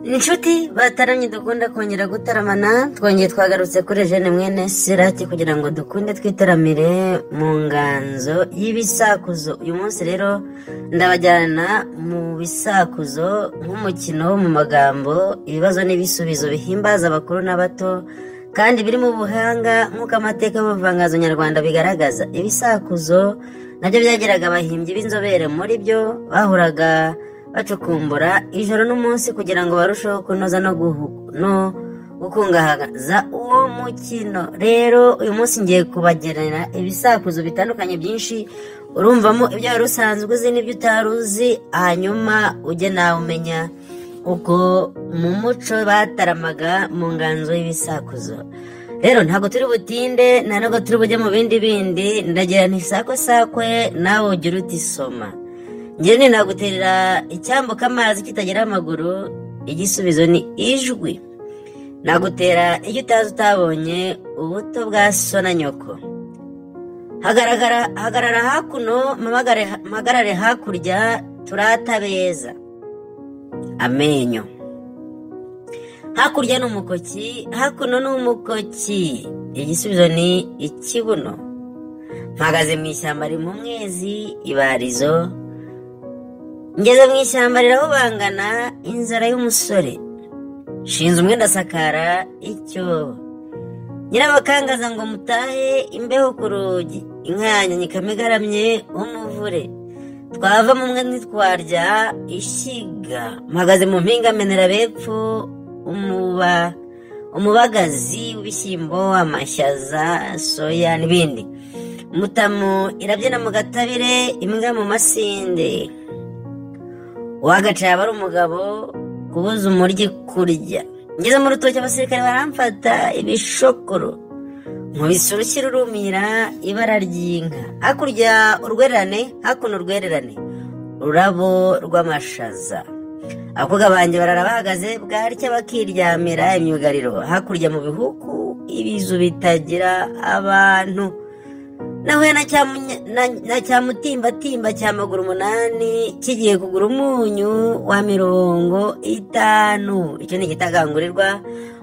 Inshuti bataramye dukunda kongera gutaramana twongeye twagarutse kuri Jene mwene Sirati kugira ngo dukunde twitaramire mu nganzo y'ibisakuzo. Uyu munsi rero ndabajyana mu bisakuzo nk'umukino wo mu magambo, ibibazo n'ibisubizo bihimbaza abakuru n'abato kandi biri mu buhanga nk'uko amateka y'ubuvanganzo nyarwanda bigaragaza. Ibisakuzo nabyo byagiraga abahimbyi b'inzobere muri byo, bahuraga bacukumbura ijoro n'umunsi kugira ngo barusheho kunoza no gukungahaza uwo mukino. Rero uyu munsi ngiye kubagerera ibisakuzo bitandukanye byinshi, urumvamo ibyo wari usanzwe uzi n'ibyo utari uzi, hanyuma ujye nawe umenya uko mu muco bataramaga mu nganzo y'ibisakuzo. Rero ntabwo turi butinde, nta nubwo turi bujye mu bindi, ndagira ntisakwe nawe ugira uti soma. Njye naguterera icyambuka amazi kitagira amaguru, igisubizo ni ijwi. Nagutera iyo utazi utabonye, ubuto bwa so na nyoko. Hagarara hakuno mpagarare hakurya, turata beza. Amenyo. Hakurya ni umukoki, hakuno ni umukoki. Igisubizo ni ikibuno. Mpagaze mu ishyamba mu mwezi, ibarizo. Ngeze mu ishyamba rirahubangana, inzara y'umusore. Shinze umwe ndasakara icyo. Nyirabakangaza ngo mutahe imbeho ku rugi. Inka yanjye nyikamigaramye umuvure. Twava mu mwe ntitwarya ishyiga. Mpagaze mu mpinga menera bepfo, umubagazi w'ibishyimbo, amashaza, soya n'ibindi. Mutamu irabyina mu gatabire, imbwa mu masinde. Wagacaba ari umugabo, kubuza umuryi kurya. Ngeze mu rutoki abasirikare baramfata ibishokoro. Nkubise urushyi rurumira ibara ry'inka. Hakurya urwererane, hakuno urwererane. Ururabo rw'amashaza. Abakobwa banjye barara bahagaze, bwarya bakiryamira imyugariro. Hakurya mu bihugu ibizu bitagira abantu. Nahuye na cyamutimbatimba cya maguru 8 kigiye kugura umunyu wa 50. Icyo ni igitagangurirwa.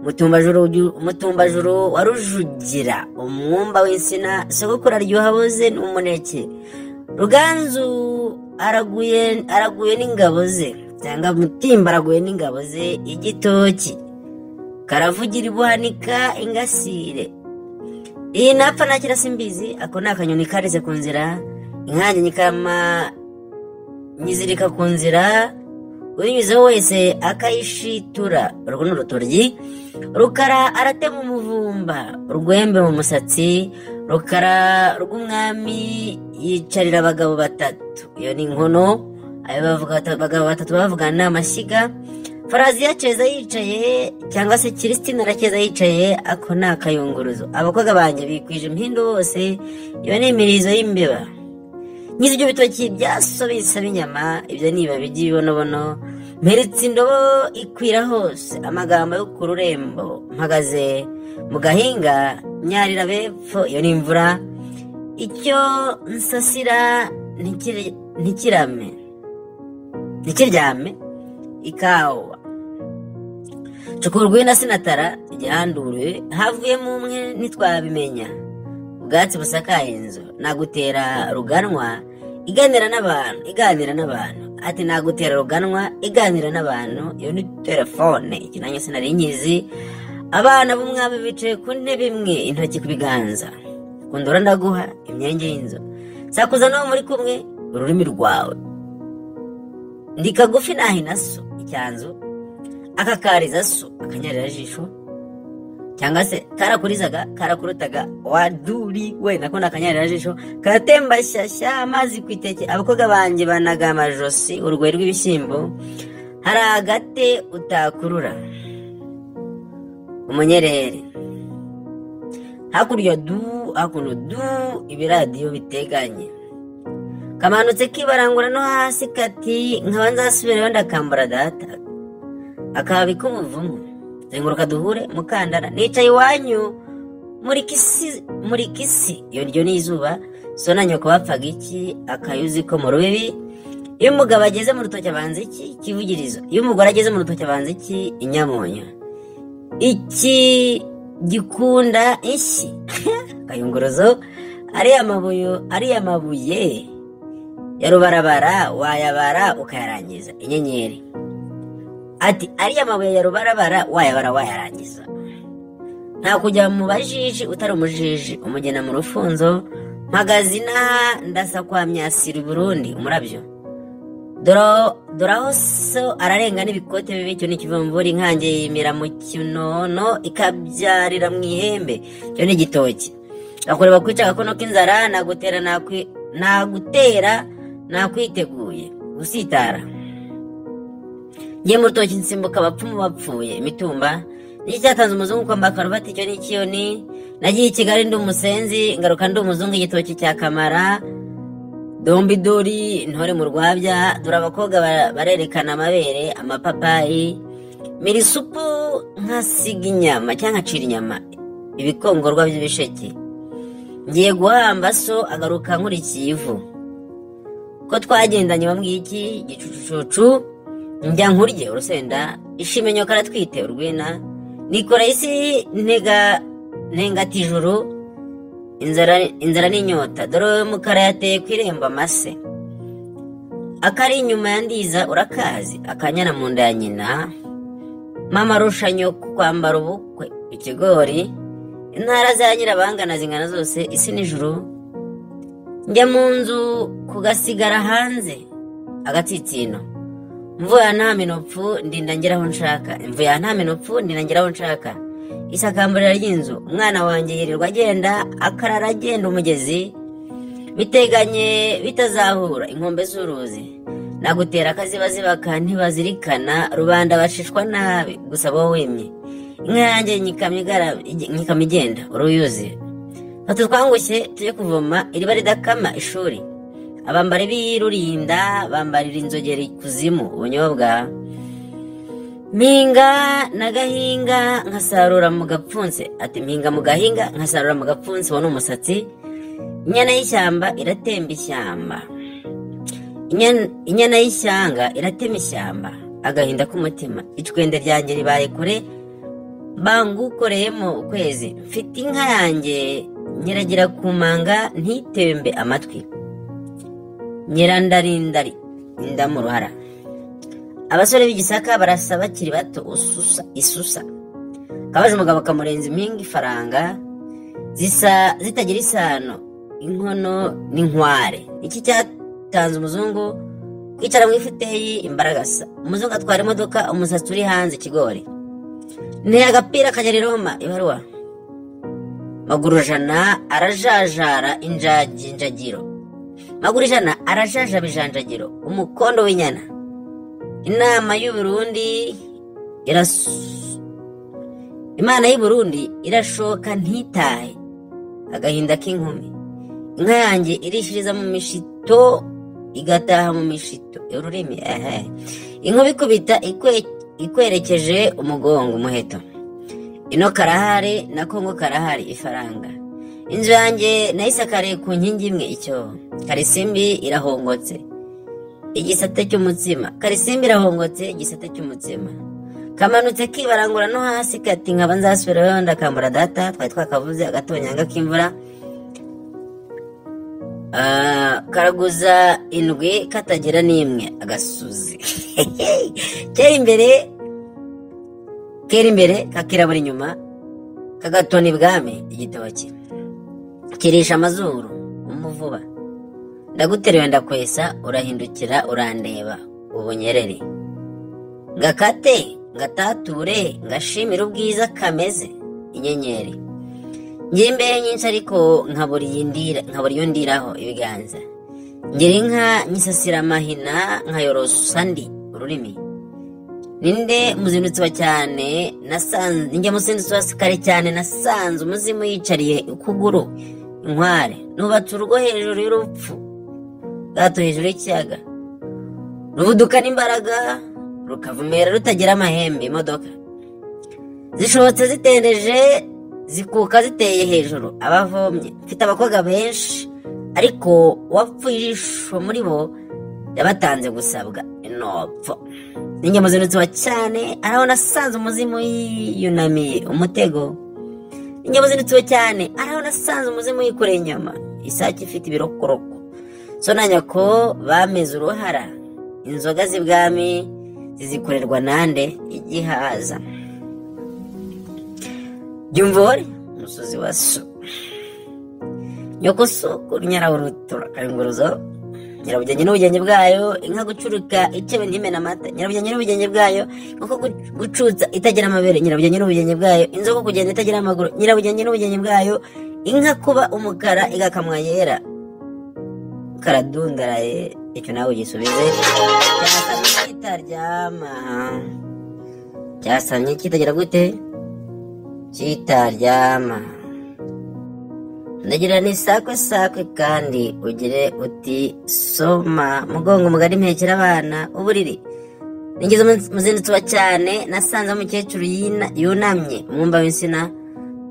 Umutumbajuru wa Rujugira, umwumba w'insina, sogokuru aryoha boze n'umuneke. Ruganzu araguye n'ingabo ze, cyangwa mutimba araguye n'ingabo ze. Igitoki karavugira ibuhanika ingasire. Iyi napfa nakira simbizi, ako ni akanyoni kareze ku nzira. Inkange nyizirika ku nzira, uyinyuzeho wese akayishitura. Urwo ni urutoryi. Rukara aratema umuvumba, urwembe mu musatsi. Rukara rw'umwami yicarira abagabo 3. Iyo ni inkono. Abagabo 3 bavugana n'amashyiga. Farazi yaceza yicaye, cyangwa se Kiristina arakeza yicaye, ako ni akayunguruzo. Abakobwa banjye bikwije impindo bose, iyo ni imirizo y'imbeba. Nyize ibyo bitoki byasobetse b'inyama, ibyo ni ibibabi by'ibibonobono. Mperitse indobo ikwira hose, amagambo yo ku rurembo. Mpagaze mu gahinga, nyarira bepfo, iyo ni imvura. Icyo nsasira ntikiryame, ikawa. Cukurwe na sinatara igihandure, havuyemo umwe ntitwabimenya. Ubwatsi busakaye inzu. Nagutera ruganwa iganira n'abantu. Ati nagutera ruganwa iganira n'abantu. Iyo ni telefone. Iki nanjye sinari nkizi. Abana b'umwami bicaye ku ntebe imwe, intoki ku biganza. Kundora ndaguha imyenge y'inzu. Sakuza n'uwo muri kumwe, ururimi rwawe. Ndi kagufi nahina so, icyanzu. Akakariza so, akanyarira jisho. Cyangwa se karakurutaga waduri we, nako nakanyarira jisho. Karatemba shyashya amazi kwiteke. Abakobwa banjye banaga amajosi, urugwe rw'ibishyimbo. Hari agate utakurura. Umunyerere. Hakurya hakuno ibiradiyo biteganye. Kamanutse kibarangura no hasi kati, nkaba nzasubirayo ndakambura data. Akabika umuvumo. Zenguruka duhure mukandara. Nicaye iwanyu muri kisi. Iyo ryo ni izuba. So na nyoko bapfaga iki, akayuzi ko mu rubibi. iyo umugabo ageze mu rutoki abanza iki? Ikivugirizo. Iyo umugore ageze mu rutoki abanza iki? Inyamunyo. Iki gikunda inshyi. Akayunguruzo. Ariya mabuye ya rubarabara wayabara ukayarangiza. Inyenyeri. Ati ariya mabuye ya rubarabara wayabara wayarangiza. Nta kujya mu bajiji utari umujiji. Umugena mu rufunzo. Mpagaze inaha ndasa kwa Myasiri Burundi umurabyo. Doraho so ararenga n'ibikote bibi cyo n'ikivumbura inkange yimira mu kinono ikabyarira mu ihembe cyo n'igitoki. Akureba kwica gakono k'inzara nagutera nakwiteguye gusitara. Ngiye mu rutoki nsimbuka abapfumu bapfuye imitumba. Niki cyatanze umuzungu kwambara karuvati cyo n'ikiyoni. Nagiye i Kigali ndi umusenzi ngaruka ndi umuzungu igitoki cya Kamara. Dombi dori intore mu rwabya. Dore abakobwa barerekana amabere amapapayi. Mirisupu nkasiga inyama cyangwa nkacira inyama ibikongorwa by'ibisheke. Ngiye guhamba so agaruka nkurikiye ivu. Ko twagendanye bambwiye iki gicucucu njya nkurye urusenda ishimenyo karatwite urwina. Nikora isi ntengati ijuru inzara n'inyota. Dore mukara yateye kwiremba amase. Akari inyuma yandiza urakazi akanyana mu nda ya nyina. Mama rushanyo kwambara ubukwe ikigori. Intara za nyirabangana zingana zose isi n'ijuru. Njya mu nzu kugasigara hanze agatsitsino. Mvuya nta minopfu ndinda ngeraho nshaka. Mvuya nta minopfu ndinda ngeraho nshaka. Isakamburira ry'inzu umwana wanjye yirirwa agenda akarara agenda umugezi. Biteganye bitazahura inkombe z'uruzi. Nagutera akazibaziba ntibazirikana rubanda bashishwa nabi gusa bo wemye. Inka yanjye nyikamigara igenda uruyuzi. Fata twangushye tujye kuvoma iriba ridakama ishuri. Abambari birurinda bambarira inzogera ikuzimu ubunyobwa. Mpinga nagahinga nkasarura mu gapfunsi. Ati mpinga mu gahinga nkasarura mu gapfunsi wone umusatsi. Inyana y'ishyamba iratemba ishyamba. Inyana y'ishyanga iratema ishyamba. Agahinda k'umutima icwende ryanjye ribaye kure. Bangukoreyemo ukwezi. Mfite inka yanjye nyiragira kumanga ntitembe amatwi. Nyirandarindari inda mu ruhara. Abasore b'igisaka barasa bakiri bato isusa. Kabaje umugabo kamurenza impinga ifaranga. Zitagira isano inkono n'inkware. Iki cyatanze umuzungu kwicara mu ifuteyi imbaragasa. Umuzungu atwara imodoka umusatsi uri hanze ikigori. Nteye agapira kajya Roma ibaruwa. Magurujana arajajara injagiro. Magurujana arajaja bijanjagiro umukondo w'inyana. Inama y'u Burundi Imana y'u Burundi irashoka ntitahe. Agahinda k'inkumi. Inka yanjye irishiriza mu mishito igataha mu mishito ururimi inkuba ikubita ikwerekeje umugongo umuheto. Ino karahari na Kongo karahari ifaranga. Inzu yanjye nayisakariye ku nkingi imwe icyo. Karisimbi irahongotse igisate cy'umutsima. Karisimbi irahongotse igisate cy'umutsima. Kamanutse kibarangura no hasi kati nkaba nzasubirayo ndakambura data twari twakavuze agatonyanga k'imvura. Karaguza indwi katagira n'imwe agasuzi. Kera imbere kakirabura inyuma kagatona ibwami igitoki. Kirisha amazuru umuvuba. Ndaguterewe ndakwesa urahindukira urandeba ubunyereri. Ngakate ngatature ngashimira ubwiza kameze inyenyeri. Njye nyinshi ariko nkabura iyo ndiraho ibiganza. Ngira inka nyisasira amahina nkayorosa ndi ururimi. Ninde muzindutsi wa cyane nasanze njye muzindutsi wa kare cyane nasanze umuzimu yicariye ukuguru inkware. Nubatse urugo hejuru y'urupfu gato hejuru y'ikiyaga. Ruvudukana imbaraga rukavumera rutagira amahembe imodoka. Zishobotse zitendeje zikuka ziteye hejuru abavomye. Mfite abakobwa benshi ariko wapfuye ijisho muri bo yabatanze gusabwa inopfo. Ninjye muzindutsi wa cyane, araho nasanze umuzimu yiyunamiye umutego. Ninjye muzindutsi wa cyane, araho nasanze umuzimu yikoreye inyama, isake ifite ibirokoroko. So na nyako bameze uruhara, inzoga z'ibwami zizikorerwa nande? Igihaza. Byumvore umusozi wa so, nyoko soko nyaraburutura karinguruzo, nyirabugenge n'ubugenge bwayo, inka gucuruka icebe ntimena amata, nyirabugenge n'ubugenge bwayo, inkoko gucutsa itagira amabere, nyirabugenge n'ubugenge bwayo, inzoka kugenda itagira amaguru, nyirabugenge n'ubugenge bwayo, inka kuba umukara igakamwa yera. Karadundaraye, icyo nawe ugisubize. Cyasamye kitaryama, cyasamye kitagira gute? Kitaryama. Ndagira ni sakwe kandi ugire uti soma mugongo mugari mpekera abana uburiri. Ningize muzindutsi wa cyane, nasanze umukecuru yunamye umwumba w'insina,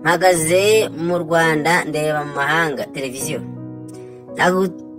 mpagaze mu Rwanda ndeba mu mahanga televiziyo.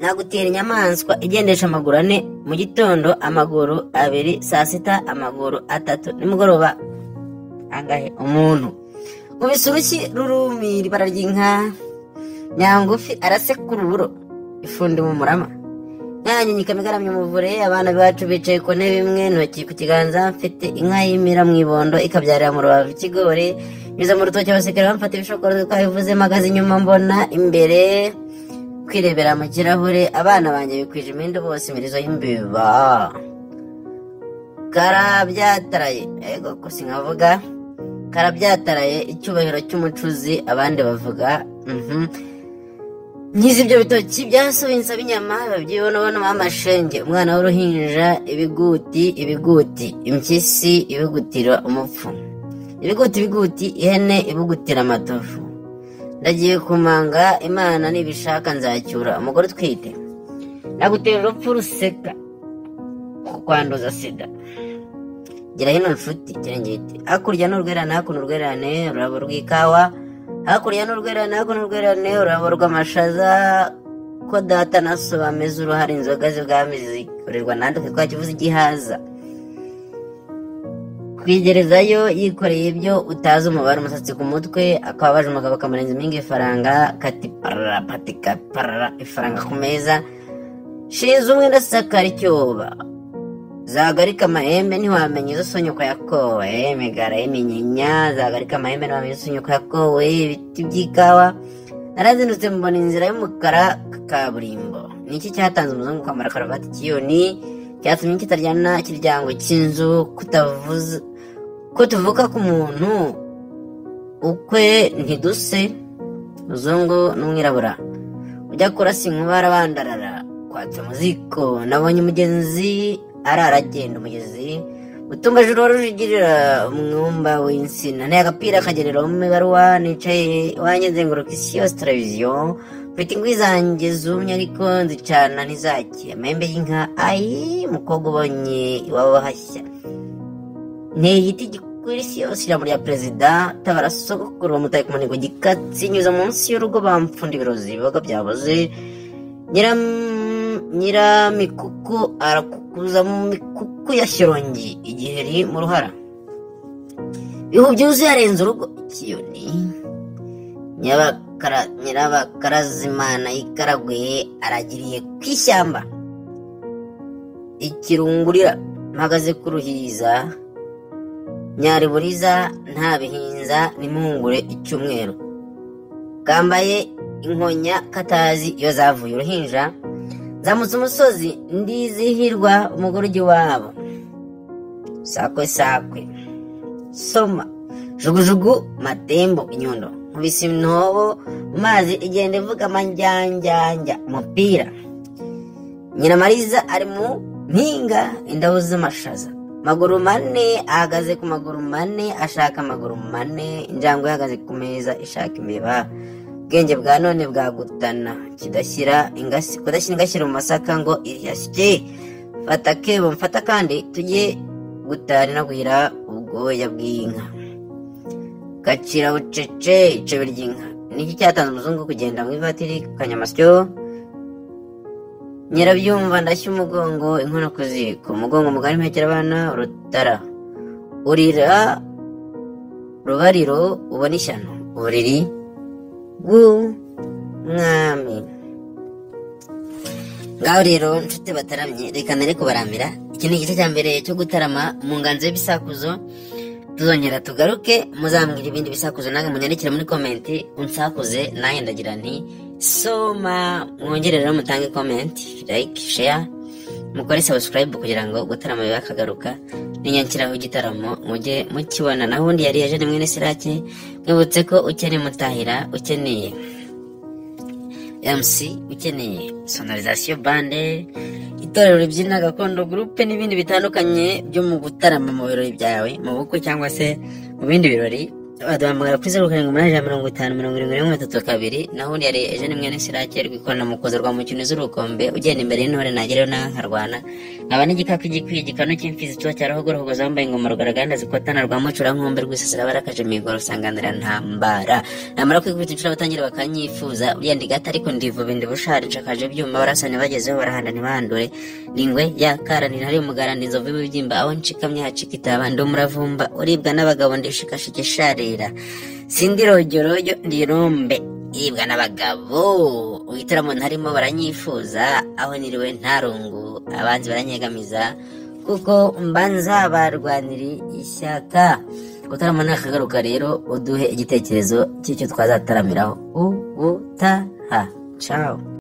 Nagutera inyamaswa igendesha amaguru 4 mu gitondo, amaguru 2 saa sita, amaguru 3 nimugoroba. Angahe umuntu ubise urushyi rurumira ibara ry'inka, nyangufi arasekura uburo ifundi mu murama, nyanyinyika migaramye umuvure. Abana bacu bicaye ku ntebe imwe, ntoki ku kiganza, mfite inka yimira mu ibondo ikabyarira mu rubavu ikigori, nyuza mu rutoki abasekera bamfata ibishokoro twabivuze, magaze inyuma mbona imbere kwirebera mu kirahure. Abana banjye bikwije impundu bose imirizo y'imbeba. Karabyataraye, ego ko sinkavuga, karabyataraye icyubahiro cy'umucuzi, abandi bavuga nkizi ibyo bitoki byasohoye insaba inyama, babyibonabono amashenge, umwana w'uruhinja, ibiguti, impyisi ibigutira umupfu, ibiguti, ihene ibugutira amatovu. Ndagiye kumanga, Imana nibishaka nzacyura umugore utwite. Nagutera urupfu ruseka kwanduza sida. Gira hino nshuti kirengeti, hakurya n'urwerane, hakuno urwerane ururabo rw'ikawa, hakurya n'urwerane, hakuno urwerane ururabo rw'amashaza. Ko data na so bameze uruhare, inzoga z'ibwami zikorerwa nande twakivuze igihaza. Kwigerezayo yikoreye ibyo utazi umubare, umusatsi ku mutwe, akabaje umugabo akamurenza impinga ifaranga, kati parara patika parara ifaranga ku meza. Shinze umwenda sakara icyoba, zagarika amahembe ntiwamenya izo sonyoko yakowe, migara y'iminyinya, zagarika amahembe ntiwamenya izo sonyoko yakowe. Ibiti by'ikawa, narazindutse mbona inzira y'umukara kaburimbo. Niki cyatanze umuzungu kwambara karavati kiyoni, cyatumye kitaryana kiryango cy'inzu, kutavuze ko tuvuka ku muntu ukwe ntiduse. Muzungu n'umwirabura ujya kurasa inkuba arabandarara, kwatsa muziko. Nabonye umugenzi araragenda, umugezi utumbajuru warujigirira umwumba w'insina, naye agapira kagerera mu ibaruwa. Nicaye iwanjye nzenguruka isi yose televiziyo, mfite ingwi zanjye zumye ariko nzicana ntizaki. Amahembe y'inka, ayi mukobwa ubonye iwabo hashya. Nteye igiti gikwira isi yose, ijambo rya perezida, tabara sogokuru bamutaye ku munigo gikatsi, nyuza munsi y'urugo bamfunda ibirozi ibiboga byaboze. Nyiramikuku arakukuza mu mikuku ya shyorongi, igiheri mu ruhara. Bihu byuzuye arenze urugo ikiyoni. Nyirabakarazimana yikaragwe aragiriye kwishyamba. Ikirungurira mpagaze ku ruhiza, nyari buriza nta bihinza nimungure icyumweru. Kambaye inkonya katazi iyo zavuye uruhinja, zamutse umusozi ndizihirwa umugore w'iwabo. Sakwe soma jugujugu matembo inyundo, nkubise intobo mu mazi igenda ivuga amanjyanjanja umupira. Nyina Mariza ari mu mpinga indabo z'amashaza, maguru 4 ahagaze ku maguru 4 ashaka amaguru 4. Injangwe ihagaze ku meza ishaka imbeba. Ubwenge bwa none bwagutana kudashyira ingashyira mu masaka ngo iriyasye. Fata kebo mfata kandi tujye gutari nagwira ubwoya bw'inka. Gacira bucece icebe ry'inka. Niki cyatanze umuzungu kugenda mu ivatiri kanyamasyo? Nyirabyumva ndashya umugongo inkono ku ziko, umugongo mugari mpekera abana urutara, urira rubariro ubona ishyano, uburiri bw'umwami. Ngaho rero nshuti bataramye, reka nere kubaramira. Iki ni igice cya mbere cyo gutarama mu nganzo y'ibisakuzo. Tuzongera tugaruke, muzambwira ibindi bisakuzo nange munyandikire muri komenti unsakuze, nanjye ndagira nti soma. Mwongere rero mutange comment, like, share, mukore subscribe kugira ngo gutarama bibe akagaruka. Ninyankiraho igitaramo mujye mukibona. Nahundi yari yaje mwene Sirake. Mwibutse ko ukeneye mutahira, ukeneye MC, ukeneye sonorisation bande, itorero ribyina gakondo groupe n'ibindi bitandukanye byo mu gutarama mu birori byawe, mu bukwe cyangwa se mu bindi birori, baduhamagara kuri 0785507332. Nahundi yari Eugene mwene Sirake rwikona mukoze rwa mukino z'urukombe, ugenda imbere y'intore nagereyo nankarwana. Nkaba n'igikaka igikwiye gikano cy'imfizi tuba cyarahogorahogo zambaye ingoma rugaraganda zikotana rwa mucura nkombe rwisasira barakaje migoro sanganira ntambara. Namara kwikubita inshuro batangira bakanyifuza, uriya ndigata ariko ndivuba ndi bushari nshakaje byuma barasane bagezeho barahanda ntibandure. Ningwe ya karani hari umugara ndinzovu ibibyimba aho nshikamye hacika itaba ndo muravumba uribwa n'abagabo ndishikashike sharira. Sindi rojorojo ndirombe ibwa n'abagabo. Ugitaramo ntarimo baranyifuza, aho niriwe ntarungu abanzi baranyegamiza, kuko mbanza barwaniri ishyaka. Gutaramo nakagaruka rero, uduhe igitekerezo cy'icyo twazataramiraho ubutaha. Ciao.